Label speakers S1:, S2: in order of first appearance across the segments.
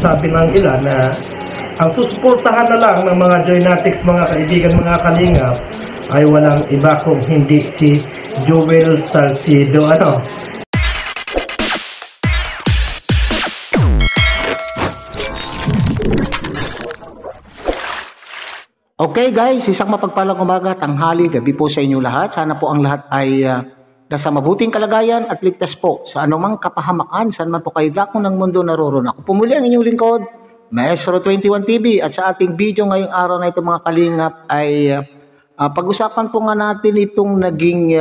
S1: sabi ng ilan na ang susuportahan na lang ng mga Joynatics, mga kaibigan, mga kalingap, ay walang iba kung hindi si Joel Salcido.
S2: Okay guys, isang mapagpalang umaga, tanghali, gabi po sa inyo lahat. Sana po ang lahat ay nasa mabuting kalagayan at ligtas po sa anumang kapahamakan. Saan man po kayo dako ng mundo naroon. Ako po muli ang inyong lingkod, Maestro 21 TV. At sa ating video ngayong araw na ito mga kalingap ay pag-usapan po nga natin itong naging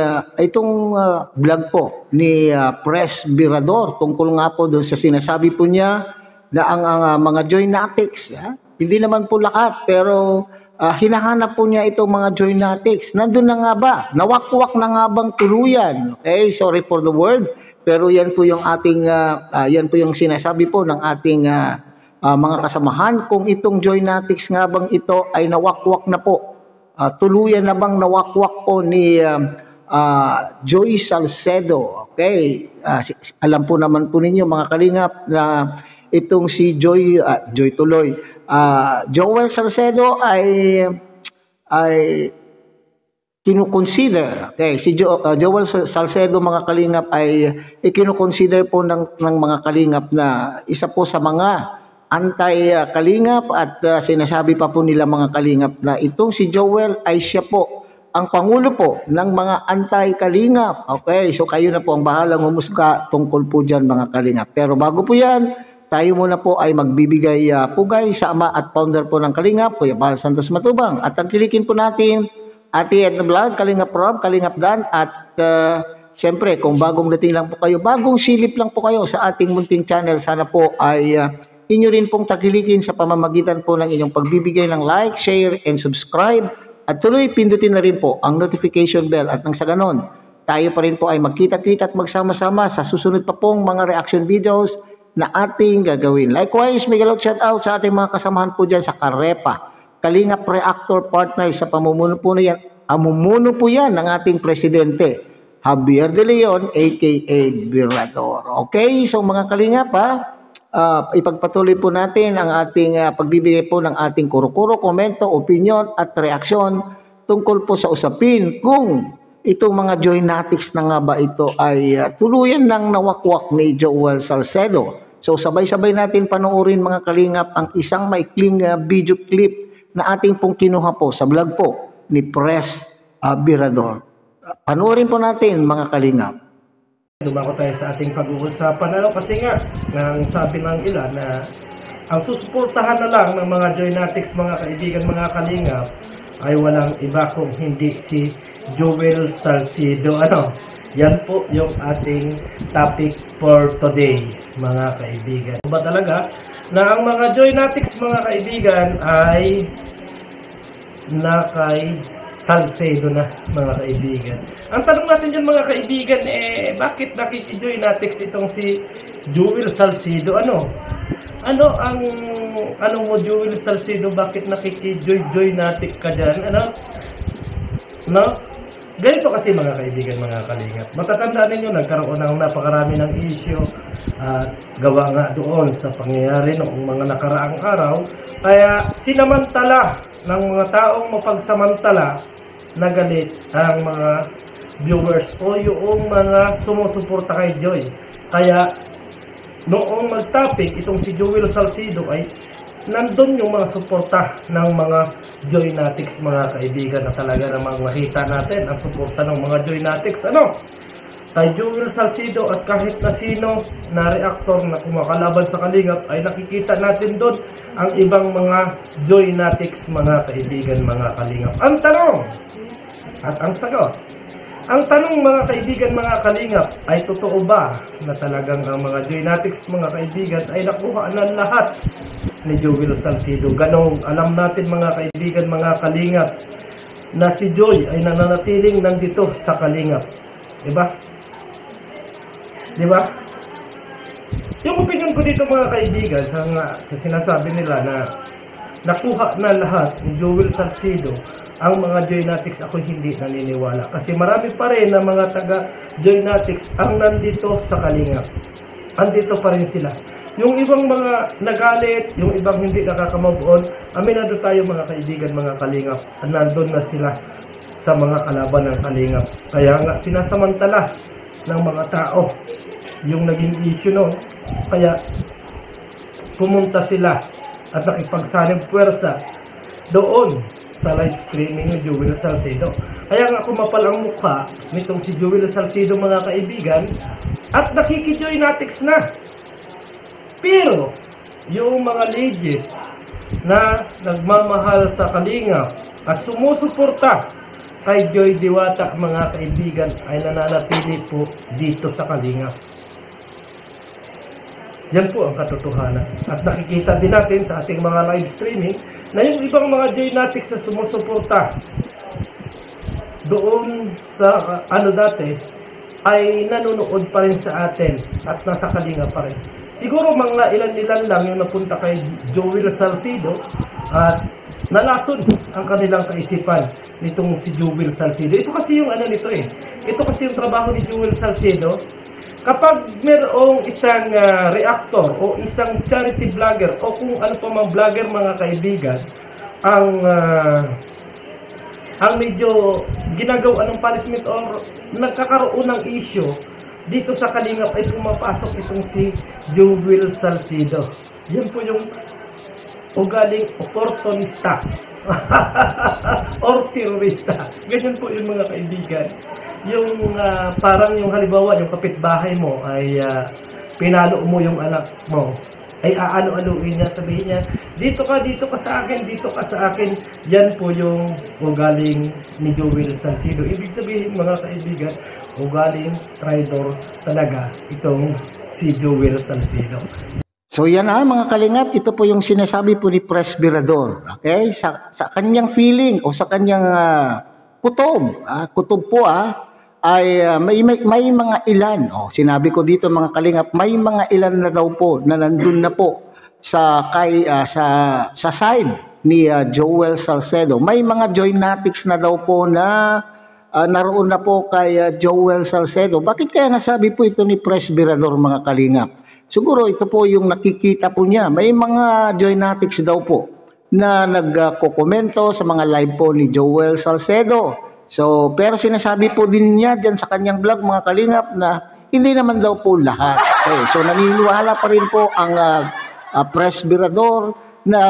S2: vlog po ni Press Birador tungkol nga po doon sa sinasabi po niya na ang mga Joynatics, hindi naman po lahat, pero hinahanap po niya itong mga Joynatics. Nandun na nga ba? Nawakwak na nga bang tuluyan? Okay, sorry for the word, pero yan po yung ating, yan po yung sinasabi po ng ating mga kasamahan. Kung itong Joynatics nga bang ito ay nawakwak na po, tuluyan na bang nawakwak po ni Joy Salcedo? Okay, alam po naman po ninyo mga kalingap na itong si Joel Salcedo ay kinukonsider. Okay, si Joel Salcedo mga kalingap ay kinukonsider po ng mga kalingap na isa po sa mga anti-kalingap at sinasabi pa po nila mga kalingap na itong si Joel ay siya po ang pangulo po ng mga anti-kalingap. Okay, so kayo na po ang bahalang humusga tungkol po dyan mga kalingap. Pero bago po yan, tayo muna po ay magbibigay pugay sa ama at founder po ng Kalingap, Kuya Bal Santos Matubang. At tangkilikin po natin Ate Edna Vlog, Kalingap Rob, Kalingap Dan. At siyempre, kung bagong dating lang po kayo, bagong silip lang po kayo sa ating munting channel, sana po ay inyo rin pong tangkilikin sa pamamagitan po ng inyong pagbibigay ng like, share, and subscribe. At tuloy, pindutin na rin po ang notification bell. At nang sa ganon, tayo pa rin po ay magkita-kita at magsama-sama sa susunod pa pong mga reaction videos na ating gagawin. Likewise, may galot shout out sa ating mga kasamahan po dyan sa Karepa, Kalingap Reactor Partners sa pamumuno po na yan. Amumuno po yan ng ating presidente, Javier De Leon, aka Birador. Okay, so mga kalingap ipagpatuloy po natin ang ating pagbibigay po ng ating kuro-kuro, komento, opinion at reaksyon tungkol po sa usapin kung itong mga Joynatics na nga ba ito ay tuluyan ng nawakwak ni Joel Salcedo. So sabay-sabay natin panoorin mga kalingap ang isang maikling video clip na ating pong kinuha po sa vlog po ni Press Birador. Panoorin po natin mga kalingap.
S1: Dumako tayo sa ating pag-uusapan kasi nga nang sabi ng ilan na ang susuportahan na lang ng mga Joynatics, mga kaibigan, mga kalingap ay walang iba kung hindi si Joel Salcido. Yan po yung ating topic for today, mga kaibigan. Ba talaga na ang mga Joynatics, mga kaibigan, ay nakay Salcedo na, mga kaibigan. Ang tanong natin dyan, mga kaibigan, bakit nakiki-Joynatics itong si Joel Salcido? Ano mo, Joel Salcido, bakit nakiki-Joynatic ka dyan? Ganito kasi mga kaibigan, mga kalingap. Matatandaan ninyo, nagkaroon ng napakarami ng issue at gawa nga doon sa pangyayari noong mga nakaraang araw. Kaya sinamantala ng mga taong mapagsamantala na galit ang mga viewers o yung mga sumusuporta kay Joy. Kaya noong mag-topic itong si Joel Salcido ay nandun yung mga suporta ng mga Joynatics, mga kaibigan, na talaga namang makita natin ang suporta ng mga Joynatics kay Joel Salcido, at kahit na sino na reactor na kumakalaban sa Kalingap ay nakikita natin doon ang ibang mga Joynatics, mga kaibigan, mga kalingap. Ang tanong at ang sagot. Ang tanong, mga kaibigan, mga kalingap, ay totoo ba na talagang ang mga Joynatics, mga kaibigan, ay nakuha na lahat ni Joel Salcido? Ganong alam natin, mga kaibigan, mga kalingap, na si Joy ay nananatiling nandito sa Kalingap. Diba? Diba? Yung opinion ko dito, mga kaibigan, sa sinasabi nila na nakuha na lahat ni Joel Salcido ang mga Joynatics, ako hindi naniniwala. Kasi marami pa rin na mga taga Joynatics ang nandito sa Kalingap. Andito pa rin sila. Yung ibang mga nagalit, yung ibang hindi nakaka-move on, aminado tayo mga kaibigan, mga kalingap, nandun na sila sa mga kalaban ng kalingap. Kaya nga sinasamantala ng mga tao yung naging issue noon. Kaya pumunta sila at nakipagsanib puwersa doon sa live streaming ni Joel Salcedo. Kaya nga kumapal ang mukha nitong si Joel Salcedo mga kaibigan at nakikijoynatics na. Pero yung mga legit na nagmamahal sa kalingap at sumusuporta kay Joy Diwata mga kaibigan ay nananatili po dito sa kalingap. Yan po ang katotohanan. At nakikita din natin sa ating mga live streaming na yung ibang mga Joynatics na sumusuporta doon sa dati ay nanonood pa rin sa atin at nasa kalinga pa rin. Siguro mga ilan-ilan lang yung napunta kay Joel Salcedo at nalason ang kanilang kaisipan nitong si Joel Salcedo. Ito kasi yung nito eh. Ito kasi yung trabaho ni Joel Salcedo. Kapag mayroong isang reactor o isang charity vlogger o kung ano pa mang vlogger mga kaibigan ang medyo ginagawa ng punishment or nagkakaroon ng issue dito sa kalingap ay pumapasok itong si Joel Salcedo. Yan po yung ugaling oportunista or terorista. Ganyan po yung mga kaibigan. Yung parang yung halimbawa yung kapitbahay mo ay pinalo mo yung anak mo, ay aano-anuin niya, sabihin niya, dito ka sa akin, dito ka sa akin. Yan po yung ugaling ni Joel Salcedo. Ibig sabihin mga kaibigan, ugaling traitor talaga itong si Joel Salcedo.
S2: So yan mga kalingap, ito po yung sinasabi po ni Presbyrador. Okay? Sa kanyang feeling o sa kanyang kutob po ay may mga ilan. Sinabi ko dito mga kalingap, may mga ilan na daw po na nandun na po sa side ni Joel Salcedo. May mga Joynatics na daw po na naroon na po kay Joel Salcedo. Bakit kaya nasabi po ito ni Presbyrador mga kalingap? Siguro ito po yung nakikita po niya. May mga Joynatics daw po na nagkokomento sa mga live po ni Joel Salcedo. So, pero sinasabi po din niya dyan sa kanyang vlog mga kalingap na hindi naman daw po lahat. Okay, so naniniwala pa rin po ang Presbyrador na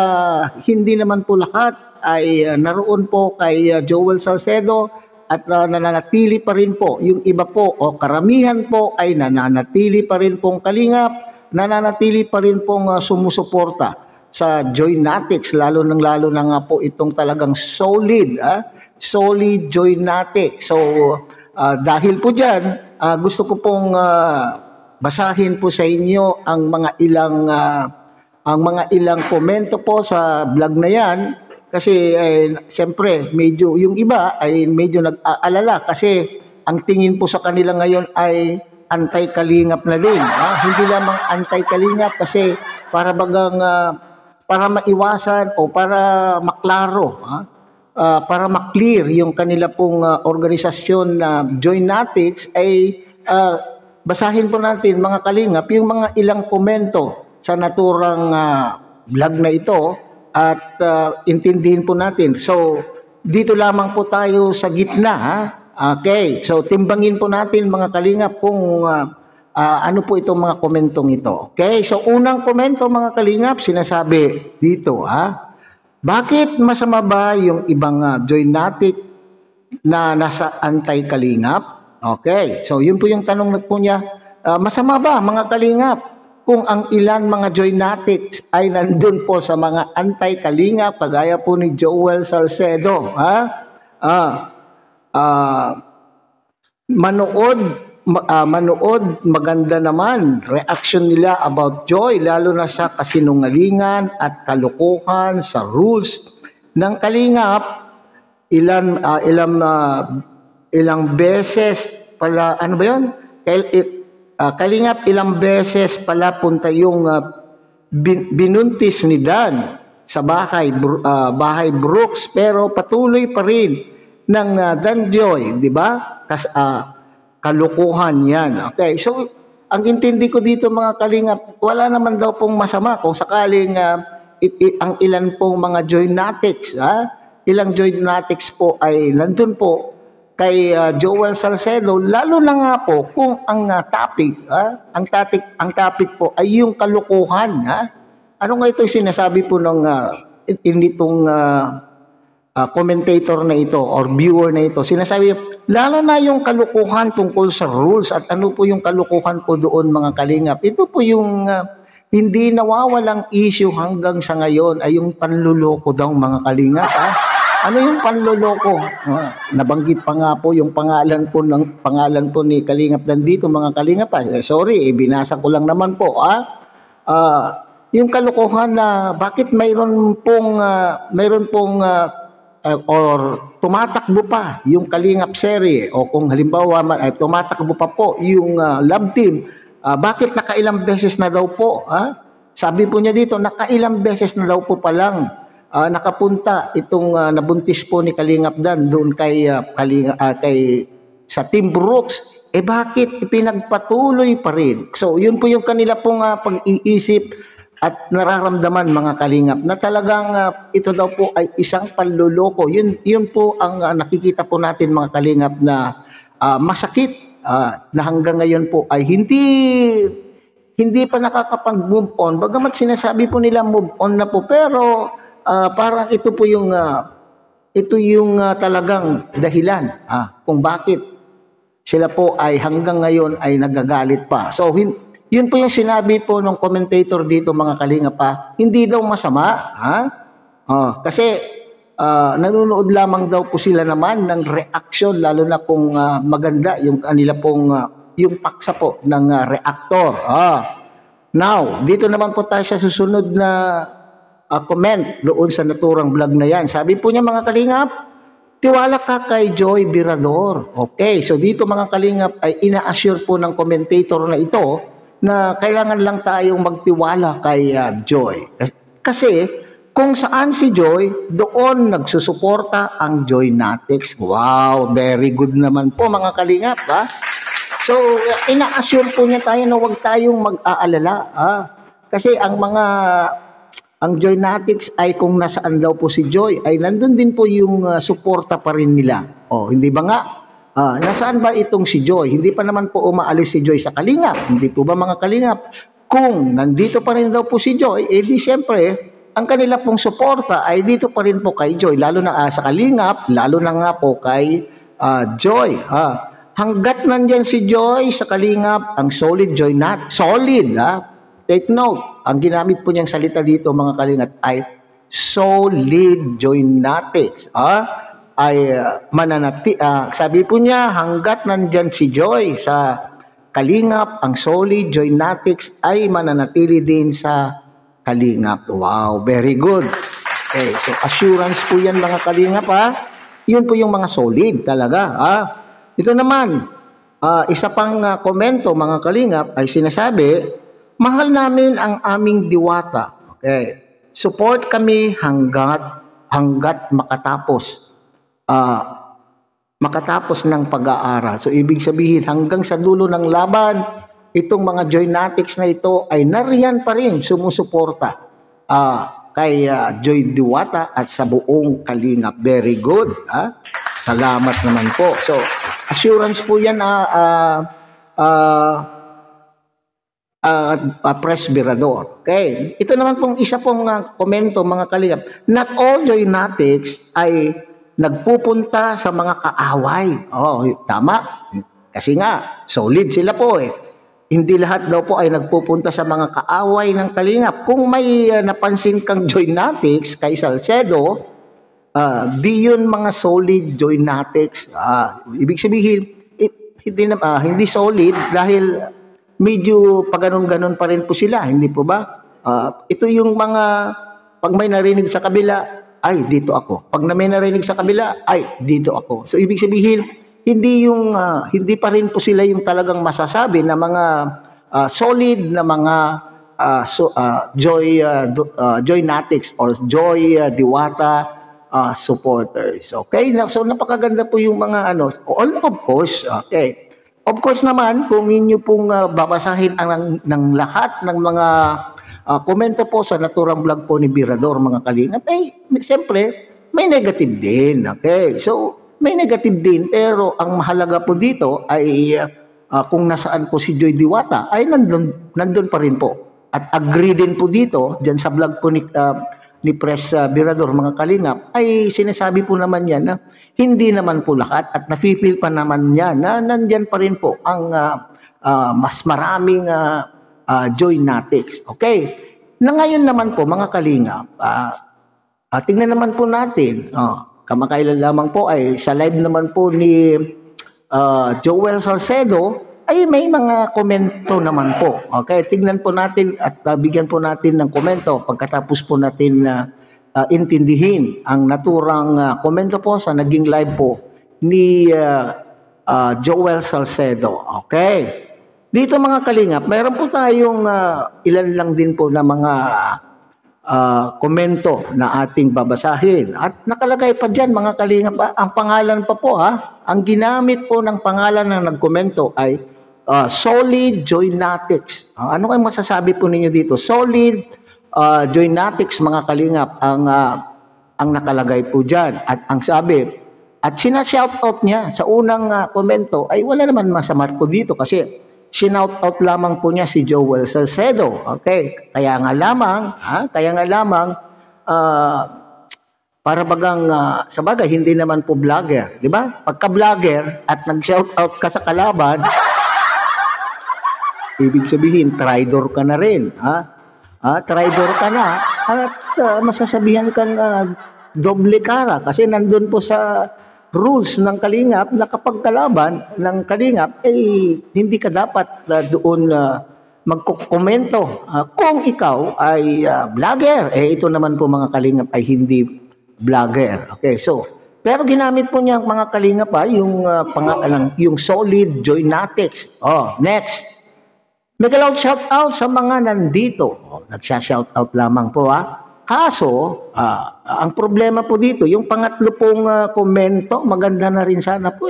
S2: hindi naman po lahat ay naroon po kay Joel Salcedo at nananatili pa rin po. Yung iba po o karamihan po ay nananatili pa rin pong kalingap, nananatili pa rin pong sumusuporta sa Joynatics, lalo na nga po itong talagang solid Joynatic. So, dahil po dyan, gusto ko pong basahin po sa inyo ang mga ilang komento po sa vlog na yan. Kasi, siyempre, medyo, yung iba ay medyo nag-aalala kasi ang tingin po sa kanila ngayon ay anti-kalingap na din. Hindi lamang anti-kalingap kasi para bagang para maiwasan o para maklaro, para maklear yung kanila pong organisasyon na Joynatics ay basahin po natin mga kalingap yung mga ilang komento sa naturang vlog na ito at intindihin po natin. So dito lamang po tayo sa gitna. Okay, so timbangin po natin mga kalingap kung ano po itong mga komentong ito. Okay, so unang komento mga kalingap, sinasabi dito, bakit masama ba yung ibang Joynatic na nasa anti-kalingap? Okay, so yun po yung tanong po niya, masama ba mga kalingap kung ang ilan mga Joynatics ay nandun po sa mga anti-kalingap kagaya po ni Joel Salcedo? Manood, maganda naman reaction nila about Joy, lalo na sa kasinungalingan at kalukuhan sa rules ng kalingap. Ilang beses pala, ano ba yun? Kalingap, ilang beses pala punta yung binuntis ni Dan sa bahay Brooks, pero patuloy pa rin ng Dan Joy, di ba? Kalukuhan yan. Okay, so ang intindi ko dito mga kalingap, wala naman daw pong masama kung sakaling ang ilan pong mga joynatics, ilang joynatics po ay nandun po kay Joel Salcedo, lalo na nga po kung ang topic po ay yung kalukuhan. Ano nga ito sinasabi po ng initong commentator na ito or viewer na ito, sinasabi, lalo na yung kalukuhan tungkol sa rules at ano po yung kalukuhan po doon mga kalingap. Ito po yung hindi nawawalang issue hanggang sa ngayon ay yung panluloko daw mga kalingap. Ano yung panluloko? Nabanggit pa nga po yung pangalan po ni Kalingap nandito mga kalingap. Sorry, binasa ko lang naman po. Yung kalukuhan na bakit mayroon pong or tumatakbo pa yung Kalingap serye o kung halimbawa ay tumatakbo pa po yung love team, bakit nakailang beses na daw po? Sabi po niya dito, nakailang beses na daw po palang nakapunta itong nabuntis po ni Kalingap Dan doon kay sa Team Brooks. Bakit ipinagpatuloy pa rin? So yun po yung kanila pong pag-iisip at nararamdaman mga kalingap na talagang ito daw po ay isang panluloko. Yun po ang nakikita po natin mga kalingap na masakit na hanggang ngayon po ay hindi pa nakakapag-move on. Bagamat sinasabi po nila move on na po, pero parang ito yung talagang dahilan kung bakit sila po ay hanggang ngayon ay nagagalit pa. So yun po yung sinabi po ng commentator dito mga kalingap hindi daw masama. Kasi nanonood lamang daw po sila naman ng reaction, lalo na kung maganda yung kanila pong yung paksa po ng reactor. Now, dito naman po tayo sa susunod na comment doon sa naturang vlog na yan. Sabi po niya mga kalingap, tiwala ka kay Joy Virador. Okay, so dito mga kalingap ay ina-assure po ng commentator na ito na kailangan lang tayong magtiwala kay Joy. Kasi kung saan si Joy, doon nagsusuporta ang Joynatics. Wow, very good naman po mga kalingap. So, ina-assure po niya tayo na huwag tayong mag-aalala. Kasi ang Joynatics ay kung nasaan daw po si Joy, ay nandun din po yung suporta pa rin nila. Hindi ba nga? Nasaan ba itong si Joy? Hindi pa naman po umaalis si Joy sa Kalingap. Hindi po ba mga Kalingap? Kung nandito pa rin daw po si Joy, di siyempre, ang kanila pong suporta ay dito pa rin po kay Joy. Lalo na sa Kalingap, lalo na nga po kay Joy. Hanggat nandyan si Joy sa Kalingap, ang solid Joy solid. Take note, ang ginamit po niyang salita dito mga Kalingap ay solid Joynatics. Ay sabi po niya, hanggat nandyan si Joy sa Kalingap, ang solid Joynatics ay mananatili din sa Kalingap. Wow, very good. Okay, so assurance po yan mga Kalingap Yun po yung mga solid talaga Ito naman, isa pang komento mga Kalingap ay sinasabi, mahal namin ang aming diwata. Okay, support kami hanggat makatapos ng pag-aaral. So, ibig sabihin, hanggang sa dulo ng laban, itong mga Joynatics na ito ay nariyan pa rin sumusuporta kay Joy Diwata at sa buong Kalingap. Very good. Salamat naman po. So, assurance po yan Press Virador. Okay. Ito naman pong isa pong komento mga Kalingap. Not all Joynatics ay nagpupunta sa mga kaaway. Tama. Kasi nga, solid sila po Hindi lahat daw po ay nagpupunta sa mga kaaway ng Kalingap. Kung may napansin kang Joynatics kay Salcedo, di yun mga solid Joynatics. Ibig sabihin, hindi solid dahil medyo paganon-ganon pa rin po sila. Hindi po ba? Ito yung mga, pag may narinig sa kabila, ay, dito ako. Pag may narinig sa kabila, ay, dito ako. So, ibig sabihin, hindi pa rin po sila yung talagang masasabi na mga solid na mga Joynatics or Joy Diwata supporters. Okay? So, napakaganda po yung mga all of course. Okay. Of course naman, kung inyo pong babasahin ng lahat ng mga komento po sa naturang vlog po ni Birador, mga kalingap, siyempre, may negative din. Okay? So, may negative din, pero ang mahalaga po dito ay kung nasaan po si Joy Diwata, ay nandun pa rin po. At agree din po dito, dyan sa vlog po ni Pres Birador, mga kalingap, ay sinasabi po naman yan na hindi naman po lahat at nafe-feel pa naman niya na nandyan pa rin po ang mas maraming Joynatics. Okay? Na ngayon naman po, mga kalingap, tingnan naman po natin, kamakailan lamang po ay sa live naman po ni Joel Salcedo, ay may mga komento naman po. Okay, tingnan po natin at bigyan po natin ng komento pagkatapos po natin intindihin ang naturang komento po sa naging live po ni Joel Salcedo. Okay. Dito, mga kalingap, mayroon po tayong ilan lang din po na mga komento na ating babasahin. At nakalagay pa dyan, mga kalingap, ang pangalan pa po ang ginamit po ng pangalan ng nagkomento ay Solid Joynatics. Ano kayo masasabi po ninyo dito? Solid Joynatics, mga kalingap, ang nakalagay po dyan. At ang sabi, at sinashoutout niya sa unang komento, ay wala naman masama po dito kasi sinoutout lamang po niya si Joel Salcedo. Okay? Kaya nga lamang, para bagang, sa bagay, hindi naman po vlogger. Di ba? Pagka-vlogger at nag-shoutout ka sa kalaban, ibig sabihin, traitor ka na rin. Traitor ka na at masasabihan kang doble kara kasi nandun po sa rules ng kalingap na kapag kalaban ng kalingap, hindi ka dapat doon magkukomento. Kung ikaw ay vlogger, ito naman po, mga kalingap, ay hindi vlogger. Okay, so, pero ginamit po niya, mga kalingap, yung pangalan, yung Solid Joynatics. Next. Megaloud shoutout sa mga nandito. Nagsha-shoutout lamang po Kaso, ang problema po dito, yung pangatlo pong komento, maganda na rin sana po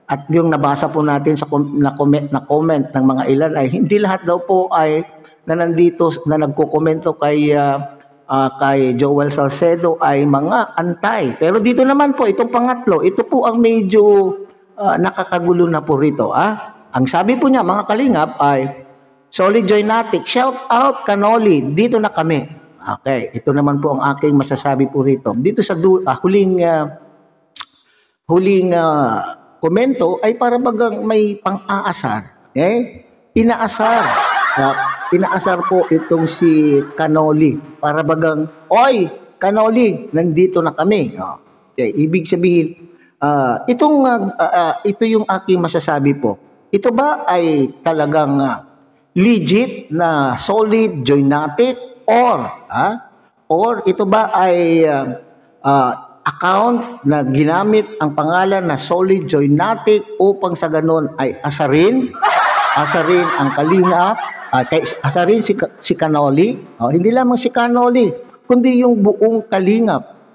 S2: At yung nabasa po natin sa comment ng mga ilan ay hindi lahat daw po ay na nandito na nagko-komento kay Joel Salcedo ay mga antay. Pero dito naman po, itong pangatlo, ito po ang medyo nakakagulo na po rito. Ang sabi po niya, mga kalingap, ay Solid Joynatic, shout out Canoli, dito na kami. Okay, ito naman po ang aking masasabi po rito. Dito sa huling komento ay para bagang may pang-aasar. Okay? Inaasar po itong si Canoli. Para bagang, oy, Canoli, nandito na kami. Okay, ibig sabihin, ito yung aking masasabi po. Ito ba ay talagang legit na Solid Joynatic or ito ba ay account na ginamit ang pangalan na Solid Joynatic upang sa ganon ay asarin ang kalingap, asarin si Canoli, hindi lamang si Canoli, kundi yung buong kalingap.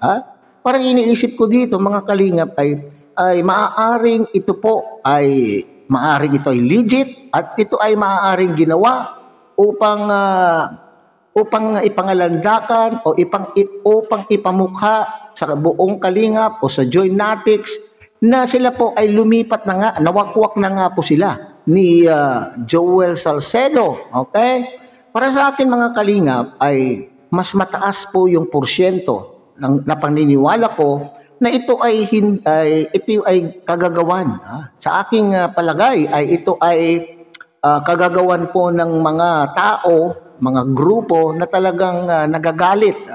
S2: Parang iniisip ko dito, mga kalingap, ay maaaring ito ay legit at ito ay maaaring ginawa upang ipangalandakan o upang ipamukha sa buong kalingap o sa Joynatics na sila po ay lumipat na nga, nawakwak na nga po sila ni Joel Salcedo. Okay? Para sa akin, mga kalingap, ay mas mataas po yung porsyento na paniniwala ko na ito ay kagagawan. Sa aking palagay ay ito ay kagagawan po ng mga tao, mga grupo na talagang nagagalit.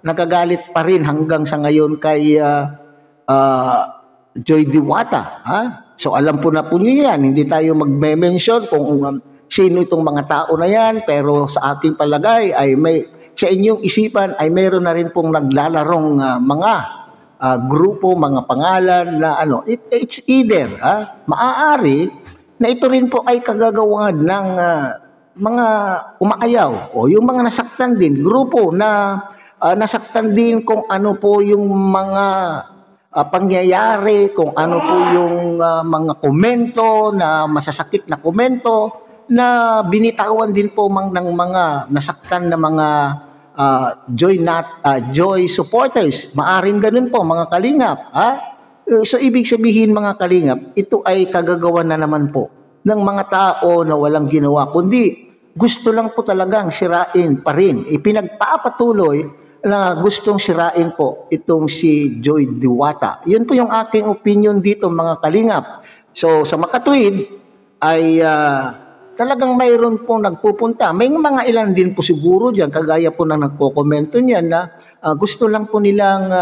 S2: Nagagalit pa rin hanggang sa ngayon kay Joy Diwata. So alam po na po niyo yan, hindi tayo magme-mention kung sino itong mga tao na yan, pero sa aking palagay ay sa inyong isipan ay mayroon na rin pong naglalarong mga grupo, mga pangalan na it's either maaari na ito rin po ay kagagawan ng mga umaayaw o yung mga nasaktan din, grupo na nasaktan din kung ano po yung mga pangyayari, kung ano po yung mga komento na masasakit na komento na binitawan din po ng mga nasaktan na mga Joy supporters. Maaring ganun po mga kalingap. So ibig sabihin mga kalingap, ito ay kagagawa na naman po ng mga tao na walang ginawa, kundi gusto lang po talagang sirain pa rin. Ipinagpapatuloy na gustong sirain po itong si Joy Diwata. Yun po yung aking opinion dito mga kalingap. So sa makatwid ay talagang mayroon pong nagpupunta. May mga ilan din po siguro dyan, kagaya po na nagko-komento niyan na gusto lang po nilang,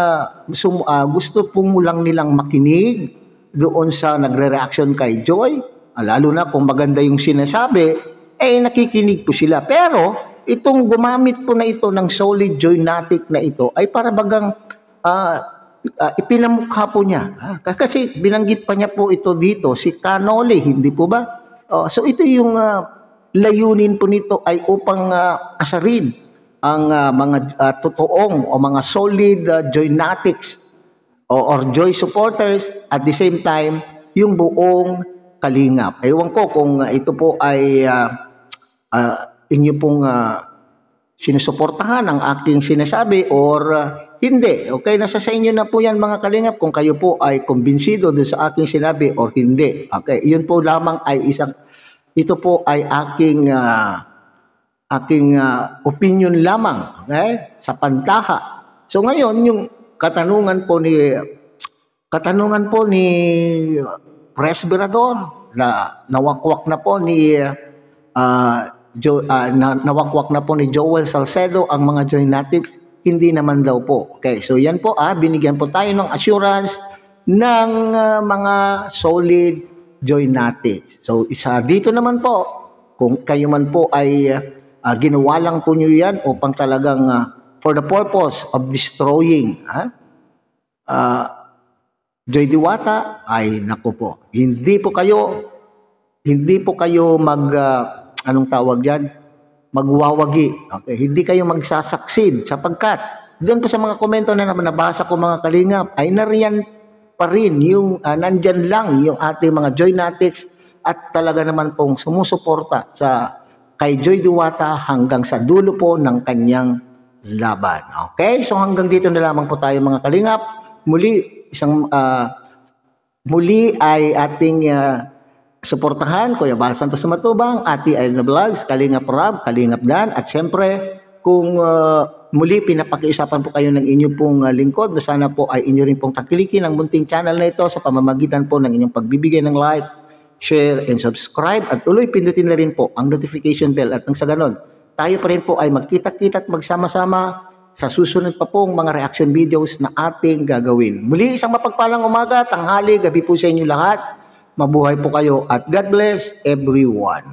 S2: gusto po lang nilang makinig doon sa nagre-reaction kay Joy. Lalo na kung maganda yung sinasabi, nakikinig po sila. Pero itong gumamit po na ito ng solid Joynatic na ito ay para bagang ipinamukha po niya. Kasi binanggit pa niya po ito dito, si Canole, hindi po ba? So ito yung layunin po nito ay upang asarin ang mga totoong o mga solid Joynatics or Joy supporters, at the same time yung buong kalingap. Ewan ko kung ito po ay inyo pong sinusuportahan ang aking sinasabi or hindi. Okay, nasa sa inyo na po yan mga kalingap kung kayo po ay kumbinsido doon sa aking sinabi or hindi. Okay, yun po lamang ay ito po ay aking opinion lamang, okay, sa pantaha. So ngayon yung katanungan po ni Presbyrador na nawakwak na po ni nawakwak na po ni Joel Salcedo ang mga Joynatics. Hindi naman daw po. Okay, so yan po binigyan po tayo ng assurance ng mga solid Joynatics. So isa dito naman po, kung kayo man po ay ginawa lang po nyo yan upang talagang for the purpose of destroying Joy Diwata, ay naku po. Hindi po kayo anong tawag yan? Magwawagi. Okay, hindi kayo magsasucceed sapagkat doon po sa mga komento na nabasa ko mga kalingap ay nariyan pa rin yung nandyan lang yung ating mga Joynatics at talaga naman pong sumusuporta kay Joy Diwata hanggang sa dulo po ng kanyang laban. Okay, so hanggang dito na lamang po tayo mga kalingap. Muli ay ating suportahan Kuya Bal Santos Matubang, Ate Aina Vlogs, Kalingap Rab, Kalingap Dan, at syempre kung muli pinapakiusapan po kayo ng inyo pong lingkod, sana po ay inyo rin pong takilikin ang munting channel na ito sa pamamagitan po ng inyong pagbibigay ng like, share, and subscribe, at tuloy pindutin na rin po ang notification bell, at nang sa ganon tayo pa rin po ay magkita-kita at magsama-sama sa susunod pa pong mga reaction videos na ating gagawin. Muli isang mapagpalang umaga, tanghali, gabi po sa inyo lahat. Mabuhay po kayo at God bless everyone.